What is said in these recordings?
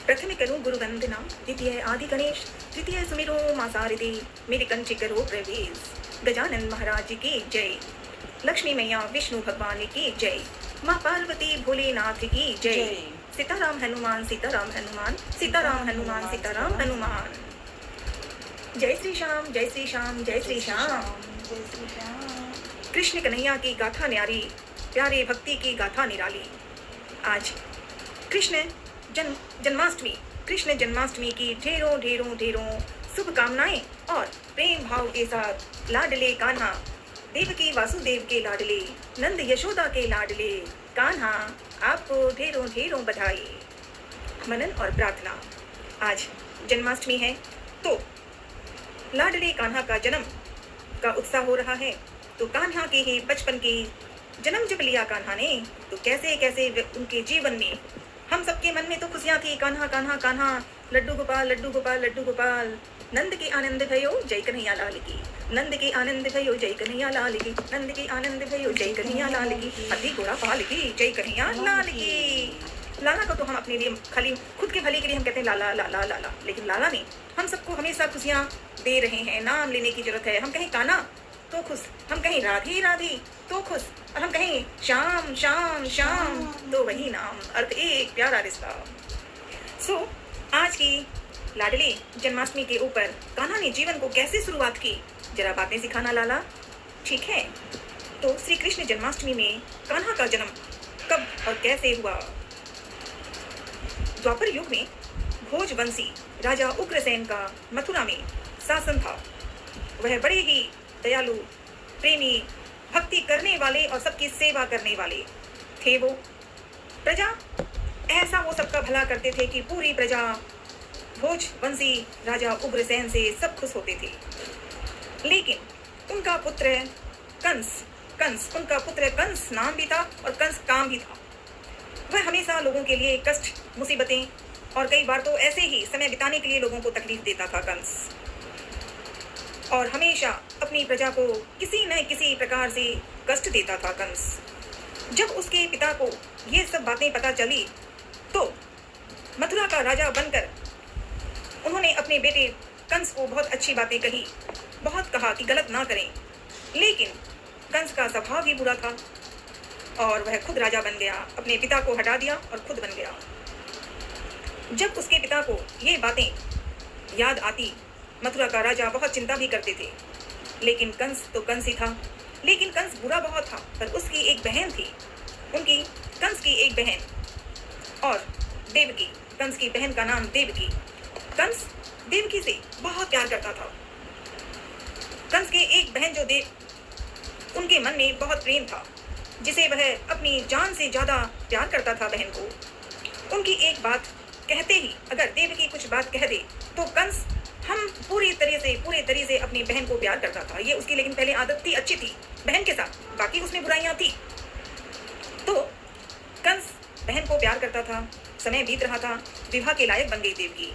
प्रथम करूं गुरु वंदना, द्वितीय आदि गणेश, तृतीय सुमिरो मां सारथी, मेरे कंठ करो प्रवेश। गजानन महाराज की जय, लक्ष्मी मैया विष्णु भगवान की जय, माँ पार्वती भोलेनाथ की जय। सीताराम हनुमान सीताराम हनुमान, सीताराम हनुमान सीताराम हनुमान। जय श्री श्याम जय श्री श्याम जय श्री श्याम। कृष्ण कन्हैया की गाथा न्यारी, प्यारे भक्ति की गाथा निराली। आज कृष्ण जन्माष्टमी, कृष्ण जन्माष्टमी की ढेरों ढेरों ढेरों शुभकामनाएं और प्रेम भाव के साथ लाडले कान्हा, देवकी वासुदेव के लाडले, नंद यशोदा के लाडले कान्हा, आपको ढेरों ढेरों बधाई। मनन और प्रार्थना। आज जन्माष्टमी है तो लाडले कान्हा का जन्म का उत्साह हो रहा है। तो कान्हा के ही बचपन की जन्म जब लिया कान्हा ने, तो कैसे कैसे उनके जीवन में हम सबके मन में तो खुशियां थी। कान्हा कान्हा कान्हा, लड्डू गोपाल लड्डू गोपाल लड्डू गोपाल, नंद के आनंद भयो जय कन्हैया लाल की, नंद के आनंद भयो जय कन्हैया लाल की, नंद के आनंद भयो जय कन्हैया लाल की, हाथी घोड़ा पाल की जय कन्हैया लाल की। लाला को तो हम अपने लिए खाली खुद के भले के लिए हम कहते हैं लाला लाला लाला, लेकिन लाला ने हम सबको हमेशा खुशियां दे रहे हैं। नाम लेने की जरूरत है। हम कहें कान्हा तो खुश, हम कहें राधे राधे तो खुश, और हम कहें श्याम श्याम श्याम तो वही नाम, अर्थ एक प्यारा रिश्ता। आज की लाडली जन्माष्टमी के ऊपर कान्हा ने जीवन को कैसे शुरुआत की, जरा बातें सिखाना लाला, ठीक है? तो श्री कृष्ण जन्माष्टमी में कान्हा का जन्म कब और कैसे हुआ? द्वापर युग में भोजवंशी राजा उग्रसेन का मथुरा में शासन था। वह बड़े ही दयालु, प्रेमी, भक्ति करने वाले और सबकी सेवा करने वाले थे। वो प्रजा ऐसा वो सबका भला करते थे कि पूरी प्रजा भोजवंशी राजा उग्रसेन से सब खुश होते थे। लेकिन उनका पुत्र कंस उनका पुत्र कंस नाम भी था और कंस काम भी था। वह हमेशा लोगों के लिए कष्ट, मुसीबतें और कई बार तो ऐसे ही समय बिताने के लिए लोगों को तकलीफ देता था कंस, और हमेशा अपनी प्रजा को किसी न किसी प्रकार से कष्ट देता था कंस। जब उसके पिता को ये सब बातें पता चली तो मथुरा का राजा बनकर उन्होंने अपने बेटे कंस को बहुत अच्छी बातें कही, बहुत कहा कि गलत ना करें। लेकिन कंस का स्वभाव ही बुरा था और वह खुद राजा बन गया, अपने पिता को हटा दिया और खुद बन गया। जब उसके पिता को ये बातें याद आती, मथुरा का राजा बहुत चिंता भी करते थे। लेकिन कंस तो कंस ही था, लेकिन कंस बुरा बहुत था। पर उसकी एक बहन थी, उनकी कंस की एक बहन और देवकी, कंस की बहन का नाम देवकी। कंस देवकी से बहुत प्यार करता था। कंस के एक बहन जो उनके मन में बहुत प्रेम था, जिसे वह अपनी जान से ज्यादा प्यार करता था बहन को। उनकी एक बात कहते ही अगर देवकी कुछ बात कह दे तो कंस हम पूरी तरह से अपनी बहन को प्यार करता था। ये उसकी लेकिन पहले आदत थी, अच्छी थी बहन के साथ, बाकी उसमें बुराइयां थी। तो कंस बहन को प्यार करता था। समय बीत रहा था, विवाह के लायक बन गई देवकी।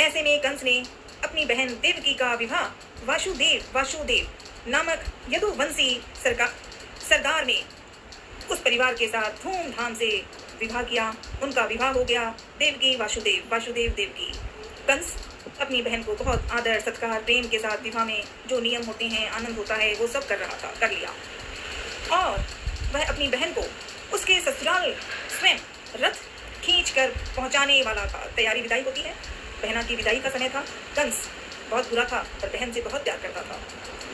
ऐसे में कंस ने अपनी बहन देवकी का विवाह वासुदेव नामक यदुवंशी सरदार ने उस परिवार के साथ धूमधाम से विवाह किया। उनका विवाह हो गया देवकी वासुदेव देवकी। कंस अपनी बहन को बहुत आदर सत्कार प्रेम के साथ विवाह में जो नियम होते हैं, आनंद होता है, वो सब कर लिया। और वह अपनी बहन को उसके ससुराल स्वयं रथ खींच कर पहुंचाने वाला था। तैयारी, विदाई होती है, बहना की विदाई का समय था। कंस बहुत बुरा था पर बहन से बहुत प्यार करता था।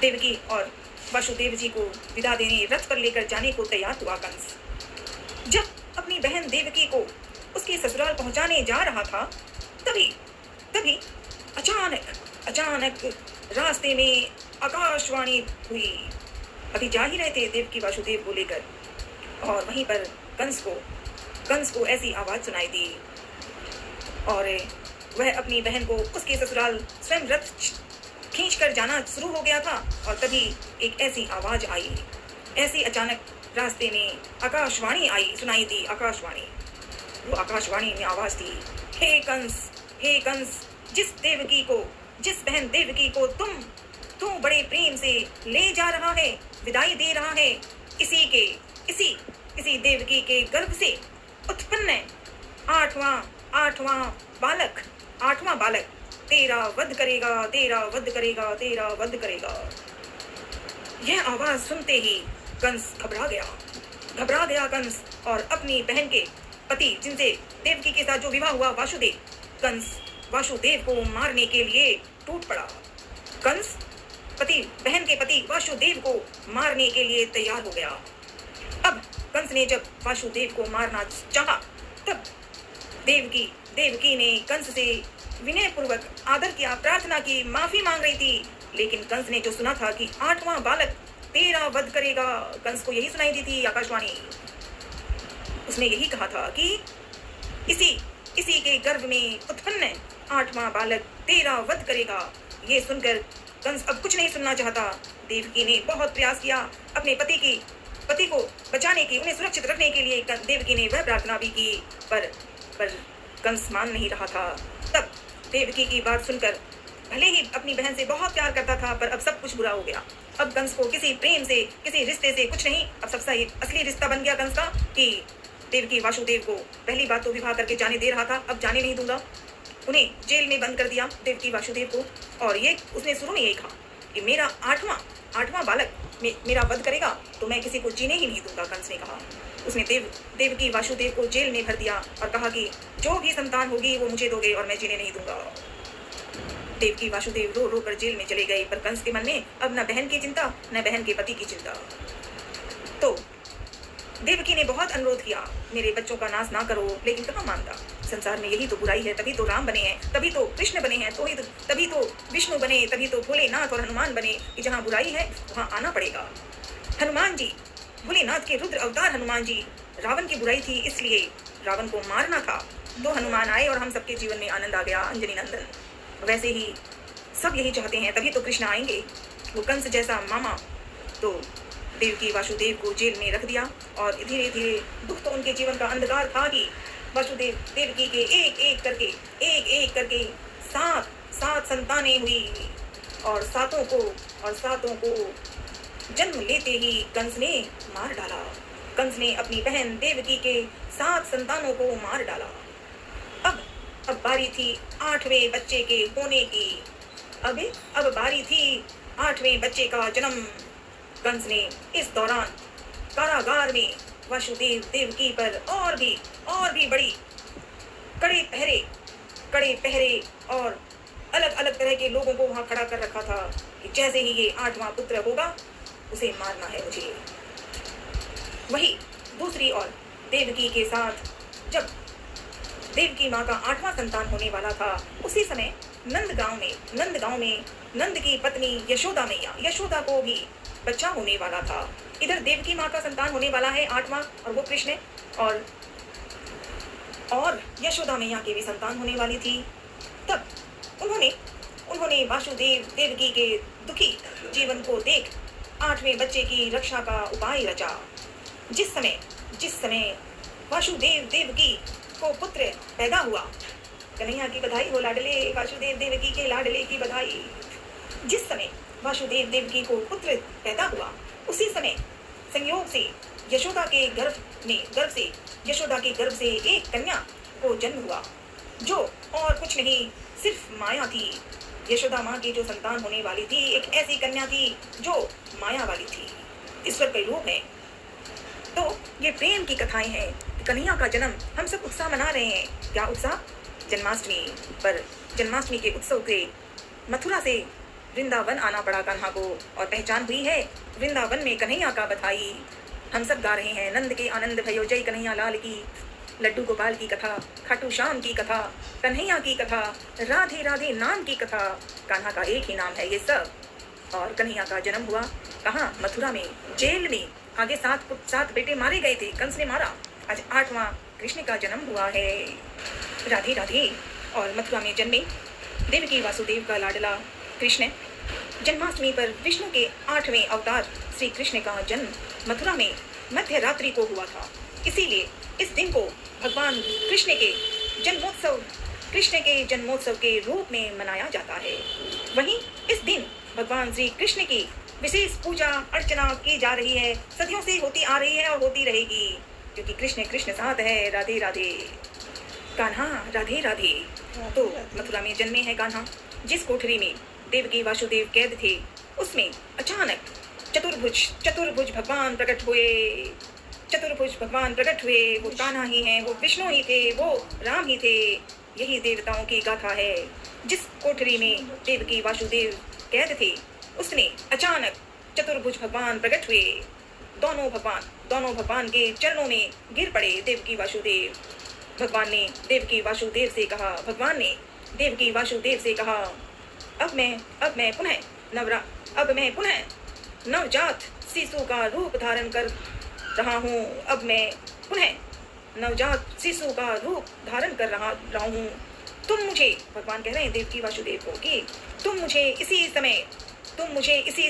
देवकी और वासुदेव जी को विदा देने रथ पर लेकर जाने को तैयार हुआ कंस। जब अपनी बहन देवकी को उसके ससुराल पहुंचाने जा रहा था, तभी अचानक रास्ते में आकाशवाणी हुई। अभी जा ही रहे थे देवकी वासुदेव को लेकर, और वहीं पर कंस को ऐसी आवाज सुनाई दी और वह अपनी बहन को उसके ससुराल स्वयं रथ खींच कर जाना शुरू हो गया था। और तभी एक ऐसी आवाज आई, ऐसी अचानक रास्ते में आकाशवाणी आई, सुनाई दी आकाशवाणी। वो आकाशवाणी में आवाज थी, हे कंस, जिस बहन देवकी को तू बड़े प्रेम से ले जा रहा है, विदाई दे रहा है, इसी देवकी के गर्भ से उत्पन्न आठवां बालक, आठवां बालक तेरा वध करेगा, तेरा वध करेगा, तेरा वध करेगा। यह आवाज सुनते ही कंस घबरा गया कंस, और अपनी बहन के पति जिनसे देवकी के साथ जो विवाह हुआ वासुदेव, कंस वासुदेव को मारने के लिए टूट पड़ा। कंस बहन के पति वासुदेव को मारने के लिए तैयार हो गया। अब कंस ने जब वासुदेव को मारना चाहा, तब देवकी ने कंस से विनय पूर्वक आदर किया, प्रार्थना की, माफी मांग रही थी। लेकिन कंस ने जो सुना था कि आठवां बालक तेरा वध करेगा, कंस को यही सुनाई दी थी आकाशवाणी। उसने यही कहा था कि इसी के गर्भ में उत्पन्न आठवां बालक तेरा वध करेगा। ये सुनकर कंस अब कुछ नहीं सुनना चाहता। देवकी ने बहुत प्रयास किया अपने पति को बचाने की, उन्हें सुरक्षित रखने के लिए देवकी ने वह प्रार्थना भी की, पर कंस मान नहीं रहा था। तब देवकी की बात सुनकर, भले ही अपनी बहन से बहुत प्यार करता था, पर अब सब कुछ बुरा हो गया। अब कंस को किसी प्रेम से, किसी रिश्ते से कुछ नहीं, अब सबसे असली रिश्ता बन गया कंस का कि देवकी वासुदेव को पहली बात तो विवाह करके जाने दे रहा था, अब जाने नहीं दूंगा। उन्हें जेल में बंद कर दिया देवकी वासुदेव को, और ये उसने शुरू में यही कहा कि मेरा आठवां बालक मेरा वध करेगा तो मैं किसी को जीने ही नहीं दूंगा। कंस ने कहा, उसने देवकी वासुदेव को जेल में भर दिया और कहा कि जो भी संतान होगी वो मुझे दोगे और मैं जीने नहीं दूंगा। देवकी वासुदेव रो रो कर जेल में चले गए, पर कंस के मन में अब न बहन की चिंता, न बहन के पति की चिंता। तो देवकी ने बहुत अनुरोध किया, मेरे बच्चों का नाश ना करो, लेकिन कहाँ मानता। संसार में यही तो बुराई है, तभी तो राम बने हैं, तभी तो कृष्ण बने हैं, तभी तो विष्णु बने, तभी तो भोलेनाथ और हनुमान बने कि जहाँ बुराई है वहाँ आना पड़ेगा। हनुमान जी, भोलेनाथ के रुद्र अवतार हनुमान जी, रावण की बुराई थी इसलिए रावण को मारना था, तो हनुमान आए और हम सबके जीवन में आनंद आ गया, अंजनी नंदन। वैसे ही सब यही चाहते हैं, तभी तो कृष्ण आएंगे, वो कंस जैसा मामा। तो देवकी वासुदेव को जेल में रख दिया, और धीरे धीरे दुख तो उनके जीवन का अंधकार था ही। वासुदेव देवकी के एक एक करके सात संतानें हुई, और सातों को जन्म लेते ही कंस ने मार डाला। कंस ने अपनी बहन देवकी के 7 संतानों को मार डाला। अब बारी थी 8वें बच्चे के होने की। अब बारी थी 8वें बच्चे का जन्म। कंस ने इस दौरान कारागार में वासुदेव देवकी पर और भी बड़ी कड़े पहरे और अलग अलग तरह के लोगों को वहां खड़ा कर रखा था कि जैसे ही ये 8वां पुत्र होगा उसे मारना है मुझे। वही दूसरी ओर देवकी के साथ जब देवकी माँ का 8वां संतान होने वाला था, उसी समय नंदगांव में नंद की पत्नी यशोदा को भी बच्चा होने वाला था। इधर देवकी माँ का संतान होने वाला है 8वां, और वो कृष्ण, और यशोदा मैया की भी संतान होने वाली थी। तब उन्होंने वासुदेव देवकी के दुखी जीवन को देख 8वें बच्चे की रक्षा का उपाय रचा। जिस समय वासुदेव देवकी को पुत्र पैदा हुआ, कन्हैया की बधाई हो लाडले, वासुदेव देवकी के लाडले की बधाई। जिस समय वासुदेव देवकी को पुत्र पैदा हुआ, उसी समय संयोग से यशोदा के गर्भ से एक कन्या को जन्म हुआ, जो और कुछ नहीं सिर्फ माया थी। यशोदा माँ की जो संतान होने वाली थी, एक ऐसी कन्या थी जो माया वाली थी, ईश्वर के रूप है। तो ये प्रेम की कथाएं हैं। कन्हैया का जन्म हम सब उत्साह मना रहे हैं। क्या उत्साह? जन्माष्टमी। पर जन्माष्टमी के उत्सव के मथुरा से वृंदावन आना पड़ा कान्हा को, और पहचान हुई है वृंदावन में कन्हैया का बधाई। हम सब गा रहे हैं, नंद के आनंद भयो जय कन्हैया लाल की, लड्डू गोपाल की कथा, खाटू श्याम की कथा, कन्हैया की कथा, राधे राधे नाम की कथा। कान्हा का एक ही नाम है ये सब। और कन्हैया का जन्म हुआ कहाँ? मथुरा में, जेल में। आगे 7 बेटे मारे गए थे, कंस ने मारा। आज 8वां कृष्ण का जन्म हुआ है। राधे राधे। और मथुरा में जन्मे देवकी वासुदेव का लाडला कृष्ण। जन्माष्टमी पर विष्णु के 8वें अवतार श्री कृष्ण का जन्म मथुरा में मध्य रात्रि को हुआ था। इसीलिए इस दिन को भगवान कृष्ण के जन्मोत्सव के रूप में मनाया जाता है। वहीं इस दिन भगवान श्री कृष्ण की विशेष पूजा अर्चना की जा रही है, सदियों से होती आ रही है और होती रहेगी, क्योंकि कृष्ण साथ है। राधे राधे। कान्हा राधे राधे। तो मथुरा में जन्मे हैं कान्हा। जिस कोठरी में देवकी वासुदेव कैद थे, उसमें अचानक चतुर्भुज भगवान प्रकट हुए। चतुर्भुज भगवान प्रकट हुए। वो कान्हा ही हैं, वो विष्णु ही थे, वो राम ही थे। यही देवताओं की गाथा है। जिस कोठरी में देवकी वासुदेव कैद थे, उसमें अचानक चतुर्भुज भगवान प्रकट हुए। दोनों भगवान के चरणों में गिर पड़े देवकी वासुदेव। भगवान ने देवकी वासुदेव से कहा, अब मैं पुनः नवजात शिशु का रूप धारण कर रहा हूँ। अब मैं पुनः नवजात शिशु का रूप धारण कर रहा हूँ। तुम मुझे, भगवान कह रहे हैं देवकी वासुदेव को, कि तुम मुझे इसी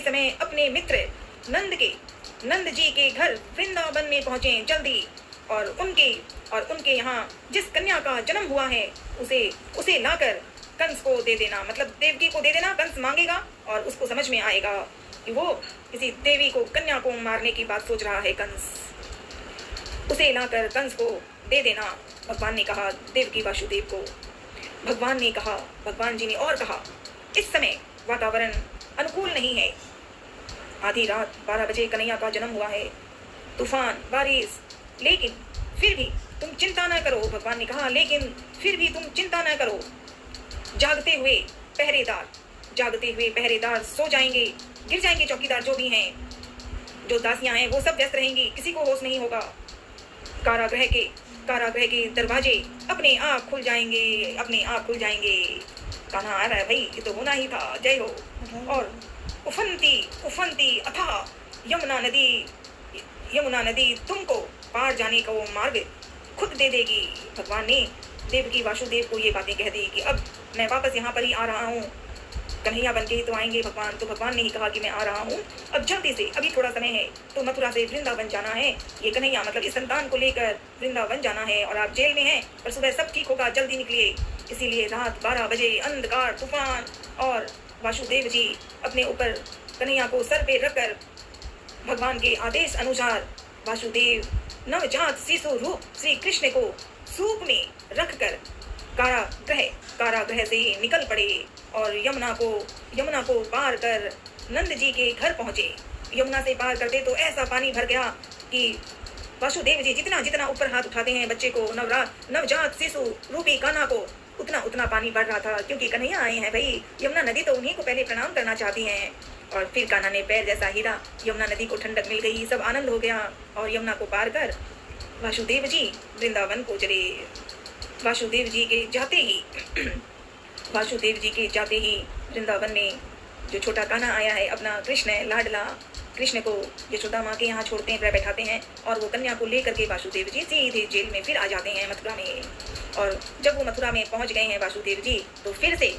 समय अपने मित्र नंद जी के घर वृंदावन में पहुँचे जल्दी, और उनके यहाँ जिस कन्या का जन्म हुआ है उसे लाकर कंस को दे देना। मतलब देवकी को दे देना। कंस मांगेगा और उसको समझ में आएगा कि वो किसी देवी को, कन्या को मारने की बात सोच रहा है कंस। उसे लाकर कंस को दे देना, भगवान ने कहा देवकी वासुदेव को। भगवान जी ने और कहा, इस समय वातावरण अनुकूल नहीं है। आधी रात 12 बजे कन्हैया का जन्म हुआ है। तूफान, बारिश, लेकिन फिर भी तुम चिंता न करो। भगवान ने कहा, लेकिन फिर भी तुम चिंता न करो। जागते हुए पहरेदार सो जाएंगे, गिर जाएंगे। चौकीदार जो भी हैं, जो दासियां हैं, वो सब व्यस्त रहेंगी, किसी को होश नहीं होगा। कारागृह के दरवाजे अपने आप खुल जाएंगे। कान्हा आ रहा है भाई, ये तो होना ही था। जय हो। और उफनती अथाह यमुना नदी तुमको पार जाने का वो मार्ग खुद दे देगी। भगवान ने देवकी वासुदेव को ये बातें कह दी कि अब मैं वापस यहाँ पर ही आ रहा हूँ। कन्हैया बन के ही तो आएंगे भगवान। तो भगवान ने ही कहा कि मैं आ रहा हूँ, अब जल्दी से, अभी थोड़ा समय है तो मथुरा से वृंदावन जाना है। ये कन्हैया मतलब इस संतान को लेकर वृंदावन जाना है, और आप जेल में हैं, पर सुबह सब ठीक होगा, जल्दी निकलिए। इसीलिए रात 12 बजे अंधकार, तूफान, और वासुदेव जी अपने ऊपर कन्हैया को सर पे रखकर भगवान के आदेश अनुसार वासुदेव नवजात शिशु रूप श्री कृष्ण को सूप में रखकर कारागृह से निकल पड़े और यमुना को पार कर नंद जी के घर पहुंचे। यमुना से पार करते तो ऐसा पानी भर गया कि वासुदेव जी जितना ऊपर हाथ उठाते हैं बच्चे को, नवजात शिशु रूपी कान्हा को, उतना पानी बढ़ रहा था। क्योंकि कन्हैया आए हैं भाई, यमुना नदी तो उन्हीं को पहले प्रणाम करना चाहती हैं। और फिर कान्हा ने पैर जैसा हीरा, यमुना नदी को ठंडक मिल गई, सब आनंद हो गया। और यमुना को पार कर वासुदेव जी वृंदावन को चले। वासुदेव जी के जाते ही वृंदावन में जो छोटा कान्हा आया है, अपना कृष्ण है, लाडला कृष्ण को यशोदा माँ के यहाँ छोड़ते हैं, बैठाते हैं, और वो कन्या को लेकर के वासुदेव जी सीधे जेल में फिर आ जाते हैं मथुरा में। और जब वो मथुरा में पहुँच गए हैं वासुदेव जी, तो फिर से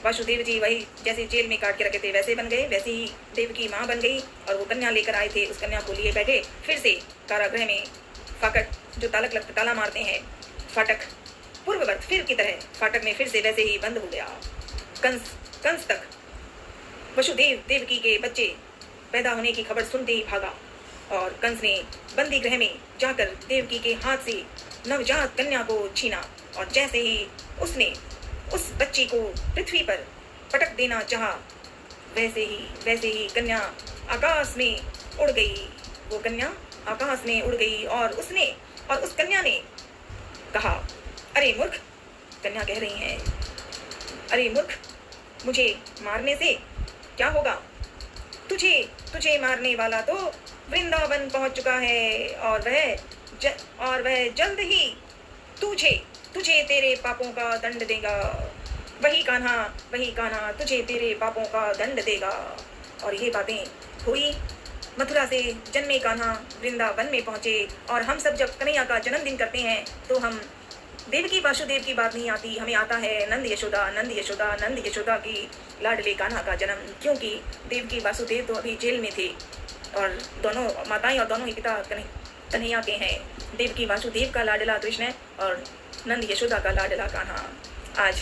वासुदेव जी वही जैसे जेल में काट के रखे थे वैसे बन गए, वैसे ही देवकी माँ बन गई, और वो कन्या लेकर आए थे, उस कन्या को लिए बैठे। फिर से कारागृह में फाटक, जो ताला मारते हैं, फाटक पूर्ववत फिर की तरह फाटक में फिर से वैसे ही बंद हो गया। कंस तक वसुदेव देवकी के बच्चे पैदा होने की खबर सुनते ही भागा, और कंस ने बंदी गृह में जाकर देवकी के हाथ से नवजात कन्या को छीना, और जैसे ही उसने उस बच्ची को पृथ्वी पर पटक देना चाहा, वैसे ही कन्या आकाश में उड़ गई। वो कन्या आकाश में उड़ गई, और उस कन्या ने कहा, अरे मूर्ख, कन्या कह रही हैं, अरे मूर्ख, मुझे मारने से क्या होगा? तुझे मारने वाला तो वृंदावन पहुंच चुका है, और वह जल्द ही तुझे तेरे पापों का दंड देगा। वही कान्हा तुझे तेरे पापों का दंड देगा। और ये बातें हुई। मथुरा से जन्मे कान्हा वृंदावन में पहुंचे, और हम सब जब कन्हैया का जन्मदिन करते हैं तो हम देवकी वासुदेव की बात नहीं आती, हमें आता है नंद यशोदा की लाडले कान्हा का जन्म। क्योंकि देवकी वासुदेव तो अभी जेल में थे, और दोनों माताएं और दोनों ही पिता कन्हैया के हैं। देवकी वासुदेव का लाडला कृष्ण और नंद यशोदा का लाडला कान्हा। आज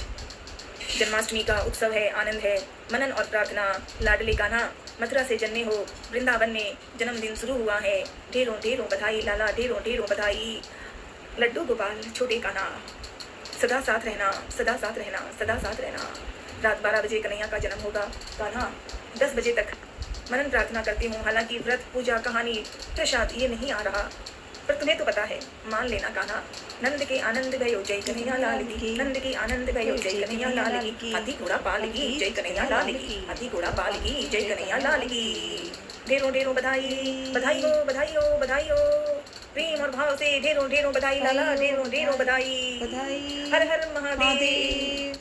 जन्माष्टमी का उत्सव है, आनंद है, मनन और प्रार्थना। लाडले कान्हा मथुरा से जन्मे हो, वृंदावन में जन्मदिन शुरू हुआ है। ढेरों ढेरों बधाई लाला, ढेरों ढेरों बधाई। लड्डू गोपाल छोटे कान्हा। सदा साथ रहना, सदा साथ रहना, सदा साथ रहना। रात 12 बजे कन्हैया का जन्म होगा। कान्हा 10 बजे तक मनन प्रार्थना करती हूँ। हालांकि व्रत पूजा कहानी प्रसाद ये नहीं आ रहा, पर तुम्हें तो पता है, मान लेना कान्हा। नंद के आनंद भयो जय कन्हैया लाल की, नंद के आनंद भयो जय कन्हैया लाल की, हाथी घोड़ा पाल की जय कन्हैया लाल की, हाथी घोड़ा पाल की जय कन्हैया लाल की। ढेरों ढेरों बधाई, बधाई हो, बधाई हो, बधाई हो। प्रेम और भाव से ढेरों ढेरों बधाई लाला, ढेरों ढेरों बधाई। हर हर महादेव।